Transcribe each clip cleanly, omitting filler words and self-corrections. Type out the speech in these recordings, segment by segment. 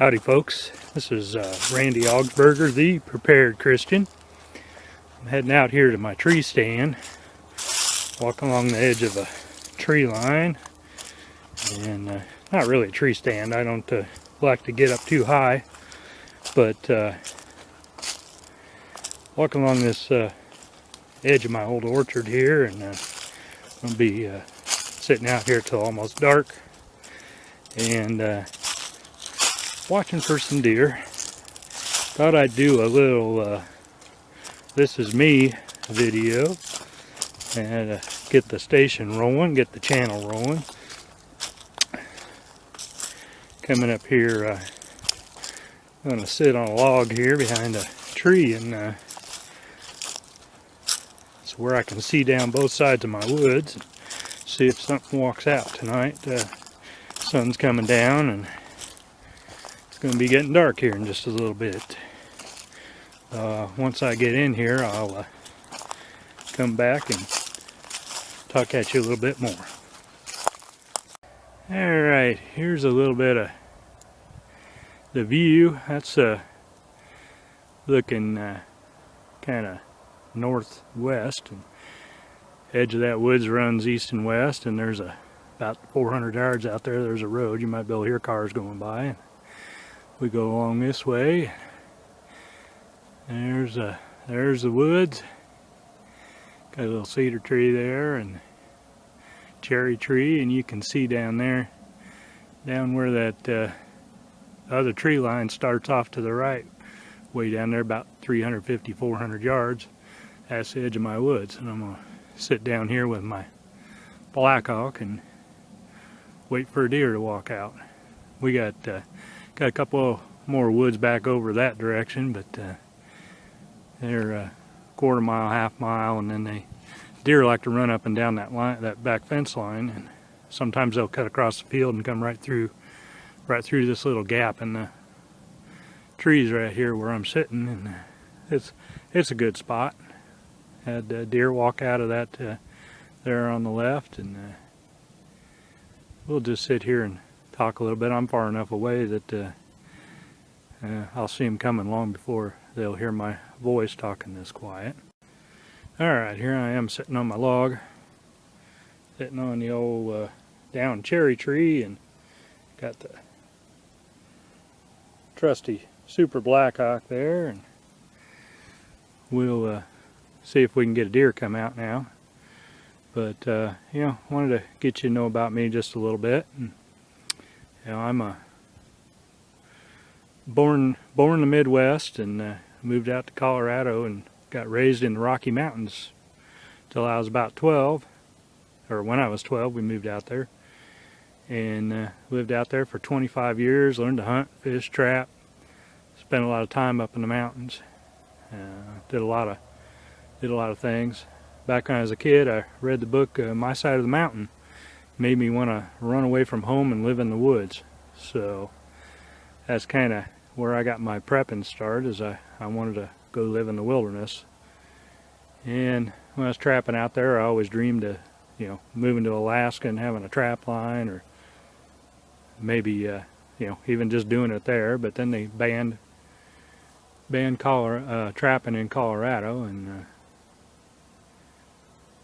Howdy folks, this is Randy Augsburger, the Prepared Christian. I'm heading out here to my tree stand, walking along the edge of a tree line, and not really a tree stand. I don't like to get up too high, but walking along this edge of my old orchard here, and I'm going to be sitting out here till almost dark, and watching for some deer. Thought I'd do a little this is me video and get the station rolling, get the channel rolling. Coming up here, I'm going to sit on a log here behind a tree, and it's where I can see down both sides of my woods and see if something walks out tonight. Sun's coming down and it's going to be getting dark here in just a little bit. Once I get in here, I'll come back and talk at you a little bit more. Alright, here's a little bit of the view. That's looking kind of northwest, and edge of that woods runs east and west, and there's about 400 yards out there. There's a road. You might be able to hear cars going by. We go along this way. There's the woods. Got a little cedar tree there and cherry tree, and you can see down there, down where that other tree line starts off to the right, way down there about 350, 400 yards. That's the edge of my woods, and I'm gonna sit down here with my Blackhawk and wait for a deer to walk out. We got a couple more woods back over that direction, but they're a quarter mile, half mile, and then deer like to run up and down that line, that back fence line, and sometimes they'll cut across the field and come right through this little gap in the trees right here where I'm sitting, and it's a good spot. Had deer walk out of that there on the left, and we'll just sit here and talk a little bit. I'm far enough away that I'll see them coming long before they'll hear my voice talking this quiet. Alright, here I am sitting on my log, sitting on the old down cherry tree, and got the trusty Super Blackhawk there, and we'll see if we can get a deer come out now. But you know, wanted to get you to know about me just a little bit. And, you know, I'm born in the Midwest, and moved out to Colorado and got raised in the Rocky Mountains till I was about 12, or when I was 12 we moved out there, and lived out there for 25 years. Learned to hunt, fish, trap, spent a lot of time up in the mountains. Did a lot of things. Back when I was a kid, I read the book My Side of the Mountain. Made me want to run away from home and live in the woods. So that's kind of where I got my prepping start, is I wanted to go live in the wilderness. And when I was trapping out there, I always dreamed of, you know, moving to Alaska and having a trap line, or maybe you know, even just doing it there. But then they banned trapping in Colorado, and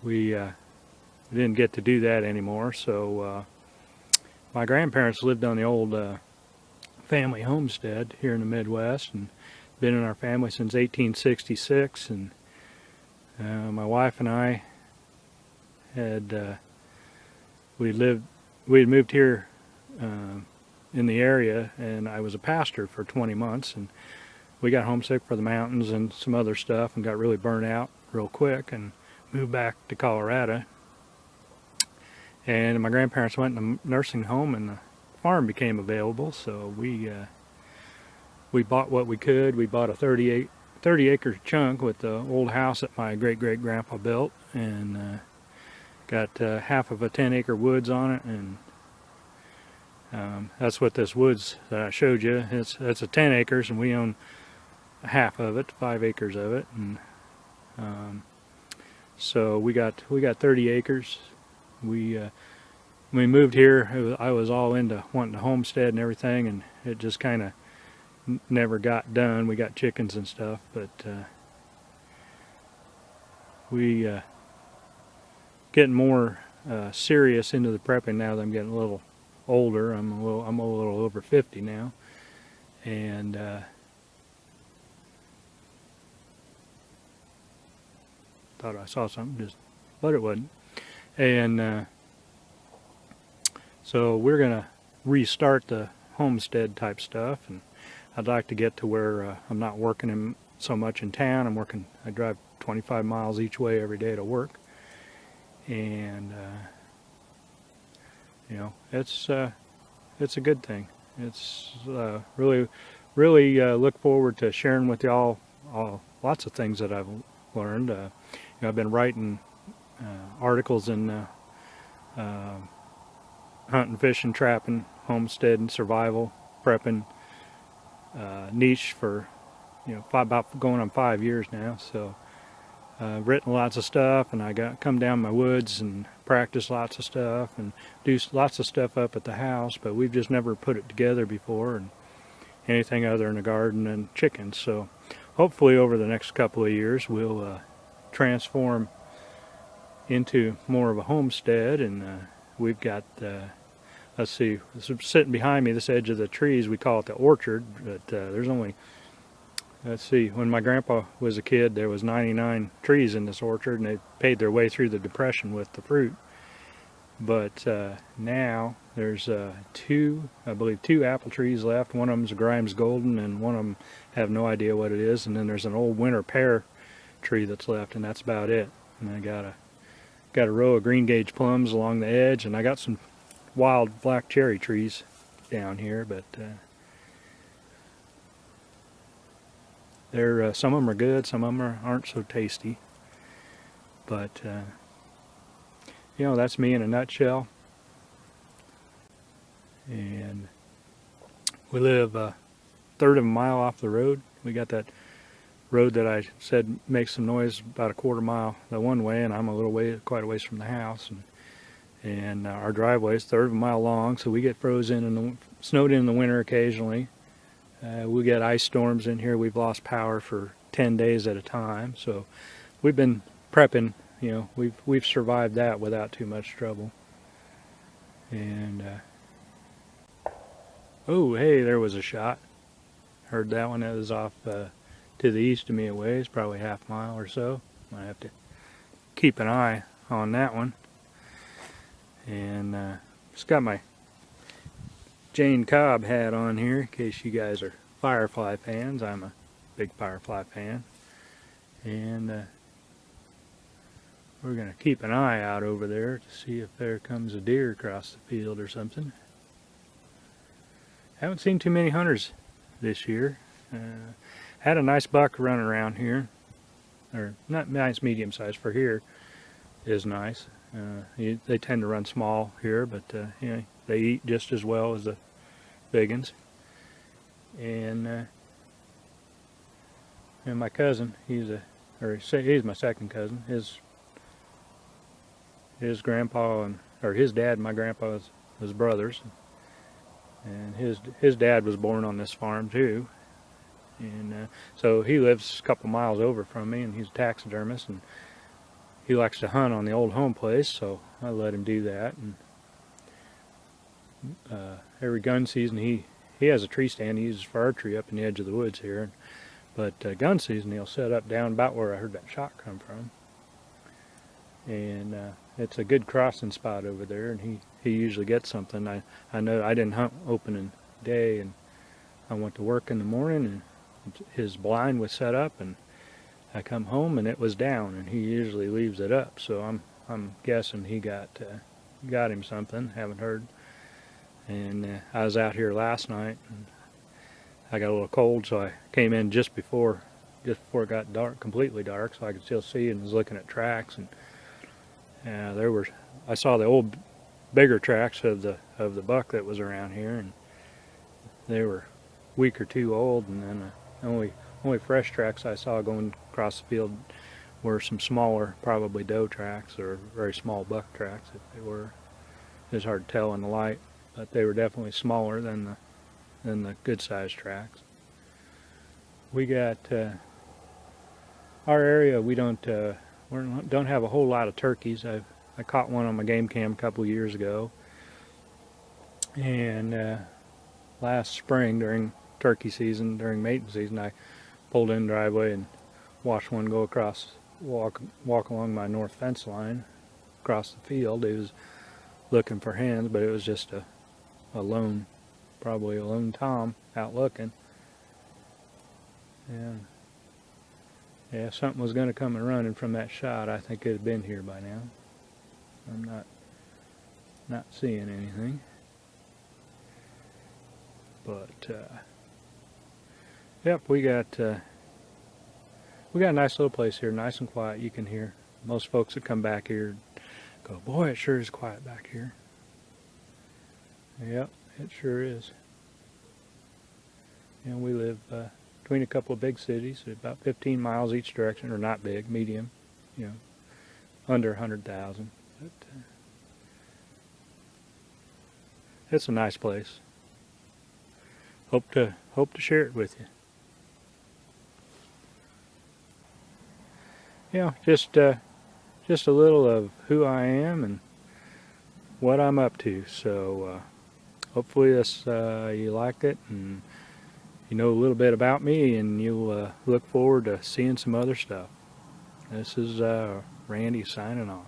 we didn't get to do that anymore. So my grandparents lived on the old family homestead here in the Midwest, and been in our family since 1866. And my wife and I had we had moved here in the area, and I was a pastor for 20 months, and we got homesick for the mountains and some other stuff, and got really burnt out real quick, and moved back to Colorado. And my grandparents went in a nursing home, and the farm became available, so we bought what we could. We bought a 30 acre chunk with the old house that my great-great-grandpa built, and got half of a 10-acre woods on it. And that's what this woods that I showed you, it's a 10 acres, and we own half of it, 5 acres of it. And so we got 30 acres. When we moved here, I was all into wanting to homestead and everything, and it just kind of never got done. We got chickens and stuff, but we getting more serious into the prepping now that I'm getting a little older. I'm a little over 50 now, and thought I saw something, but it wasn't. And so we're gonna restart the homestead type stuff, and I'd like to get to where I'm not working so much in town. I drive 25 miles each way every day to work, and you know, it's a good thing. It's really look forward to sharing with y'all lots of things that I've learned. You know, I've been writing articles in hunting, fishing, trapping, homesteading, survival, prepping niche for, you know, about going on 5 years now. So I've written lots of stuff, and I come down my woods and practice lots of stuff and do lots of stuff up at the house, but we've just never put it together before, and anything other than a garden and chickens. So hopefully over the next couple of years we'll transform into more of a homestead, and we've got let's see, sitting behind me, this edge of the trees, we call it the orchard, but there's only, let's see, when my grandpa was a kid there was 99 trees in this orchard, and they paid their way through the Depression with the fruit. But now there's I believe two apple trees left. One of them's a Grimes Golden, and one of them have no idea what it is. And then there's an old winter pear tree that's left, and that's about it. And I got a row of green gage plums along the edge, and I got some wild black cherry trees down here, but they're some of them are good, some of them aren't so tasty. But you know, that's me in a nutshell. And we live a third of a mile off the road. We got that road that I said makes some noise about a quarter mile the one way, and I'm quite a ways from the house, and our driveway is a third of a mile long, so we get frozen and snowed in the winter occasionally. We get ice storms in here. We've lost power for 10 days at a time, so we've been prepping. You know, we've survived that without too much trouble. And oh, hey, there was a shot. Heard that one. That was off to the east of me a ways, probably half a mile or so. I have to keep an eye on that one. And just got my Jane Cobb hat on here in case you guys are Firefly fans. I'm a big Firefly fan. And we're going to keep an eye out over there to see if there comes a deer across the field or something. Haven't seen too many hunters this year. Had a nice buck running around here. Or not nice, medium size for here is nice. They tend to run small here, but you know, they eat just as well as the big ones. And my cousin, he's my second cousin. His grandpa or his dad and my grandpa was brothers, and his dad was born on this farm too. And so he lives a couple miles over from me, and he's a taxidermist, and he likes to hunt on the old home place, so I let him do that. And every gun season he has a tree stand he uses for archery up in the edge of the woods here. But gun season he'll set up down about where I heard that shot come from. And it's a good crossing spot over there, and he usually gets something. I know I didn't hunt opening day, and I went to work in the morning, and his blind was set up, and I come home and it was down, and he usually leaves it up, so I'm guessing he got him something. Haven't heard. And I was out here last night, and I got a little cold, so I came in just before it got dark, completely dark, so I could still see, and was looking at tracks, and I saw the old bigger tracks of the buck that was around here, and they were a week or two old, and then only fresh tracks I saw going across the field were some smaller, probably doe tracks or very small buck tracks if they were. It was hard to tell in the light, but they were definitely smaller than the good sized tracks. We got our area. We don't have a whole lot of turkeys. I caught one on my game cam a couple of years ago, and last spring during turkey season, during mating season, I pulled in the driveway and watched one go across, walk along my north fence line across the field. He was looking for hens, but it was just a lone, probably a lone tom out looking. And yeah, if something was going to come and running from that shot, I think it'd have been here by now. I'm not seeing anything. But yep, we got a nice little place here, nice and quiet. You can hear most folks that come back here go, boy, it sure is quiet back here. Yep, it sure is. And we live between a couple of big cities, about 15 miles each direction, or not big, medium, under 100,000. But it's a nice place. Hope to share it with you. Just a little of who I am and what I'm up to. So hopefully this you liked it, and you know a little bit about me, and you'll look forward to seeing some other stuff. This is Randy signing off.